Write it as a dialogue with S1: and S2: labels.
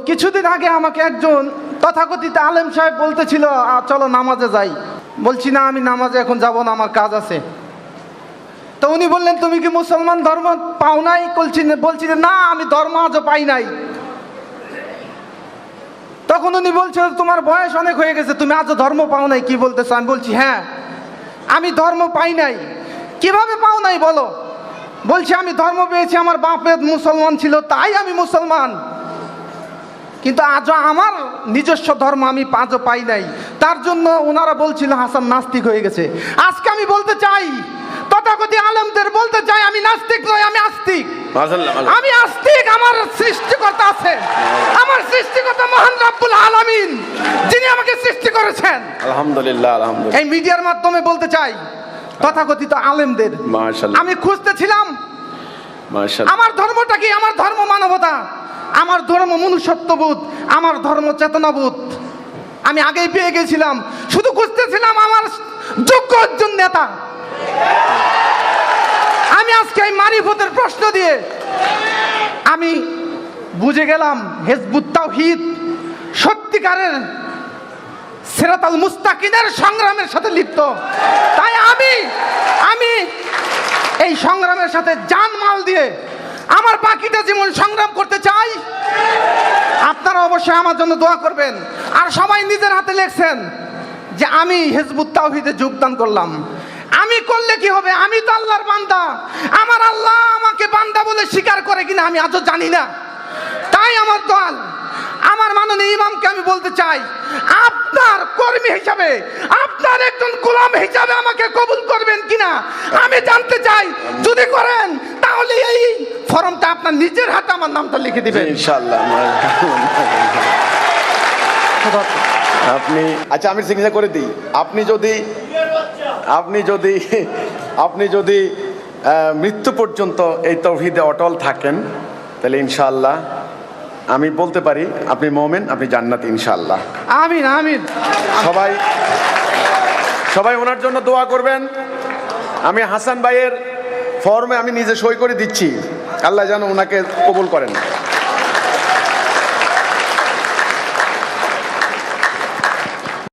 S1: কিছুদিন আগে আমাকে একজন তথাকথিত আলেম সাহেব বলতেছিল, চলো নামাজে যাই। বলছি না, আমি নামাজে এখন যাব না, আমার কাজ আছে। তো উনি বললেন, তুমি কি মুসলমান ধর্ম পাও নাই? বলছি না, আমি ধর্ম আজও পাই নাই। তখন উনি বলছে, তোমার বয়স অনেক হয়ে গেছে, তুমি আজও ধর্ম পাও নাই, কি বলতেছো? আমি বলছি, হ্যাঁ, আমি ধর্ম পাই নাই। কিভাবে পাও নাই বলো? বলছি, আমি ধর্ম পেয়েছি, আমার বাপের মুসলমান ছিল, তাই আমি মুসলমান, কিন্তু আজও আমার নিজস্ব ধর্ম আমি আজও পাই নাই। তার জন্য ওনারা বলছিল হাসান নাস্তিক হয়ে গেছে। আজকে আমি বলতে চাই, তথাকথিত আলেমদের বলতে চাই, আমি নাস্তিক নই, আমি আস্তিক। আমি আস্তিক, আমার সৃষ্টিকর্তা আছে, আমার সৃষ্টিকর্তা মহান রব্বুল আলামিন, যিনি আমাকে সৃষ্টি করেছেন।
S2: আলহামদুলিল্লাহ, আলহামদুলিল্লাহ।
S1: এই মিডিয়ার মাধ্যমে বলতে চাই তথাকথিত আলেমদের,
S2: মাশাআল্লাহ,
S1: আমি খুঁজতেছিলাম
S2: মাশাআল্লাহ,
S1: আমার ধর্মটা কি। আমার ধর্ম মানবতা, আমার ধর্ম মনুষ্যত্ববোধ, আমার ধর্ম চেতনাবোধ। আমি আগেই পেয়ে গেছিলাম, শুধু খুঁজতেছিলাম আমার যোগ্য একজন নেতা। আমি আজকে এই মারিফতের প্রশ্ন দিয়ে আমি বুঝে গেলাম হিজবুত তাওহীদ সত্যিকারের সিরাতাল মুস্তাকিমের সংগ্রামের সাথে লিপ্ত। তাই আমি এই সংগ্রামের সাথে জানমাল দিয়ে আমার বাকিটা জীবন সংগ্রাম করতে চাই। আপনারা অবশ্যই আমার জন্য দোয়া করবেন। আর সবাই নিজের হাতে লিখছেন যে আমি হিজবুত তাওহীদে যোগদান করলাম। আমি করলে কি হবে? আমি তো আল্লাহর বান্দা। আমার আল্লাহ আমাকে বান্দা বলে স্বীকার করে কিনা আমি আজও জানি না। তাই আমার দল, আমার মাননীয় ইমামকে আমি বলতে চাই, আপনার কর্মী হিসাবে, আপনার একজন গোলাম হিসাবে আমাকে কবুল করবেন কিনা আমি জানতে চাই। যদি করেন তাহলে এই ফর্মটা আপনার নিজের হাতে আমার নামটা লিখে দিবেন
S2: ইনশাআল্লাহ। আপনি আচ্ছা, আমি সিগনেচার করে দিই। আপনি যদি মৃত্যু পর্যন্ত এই তাওহীদে অটল থাকেন, তাহলে ইনশাআল্লাহ আমি বলতে পারি আপনি মুমিন, আপনি জান্নাতি ইনশাআল্লাহ।
S1: আমিন আমিন।
S2: সবাই ওনার জন্য দোয়া করবেন। আমি হাসান ভাইয়ের ফর্মে আমি নিজে সই করে দিচ্ছি, আল্লাহ যেন ওনাকে কবুল করেন।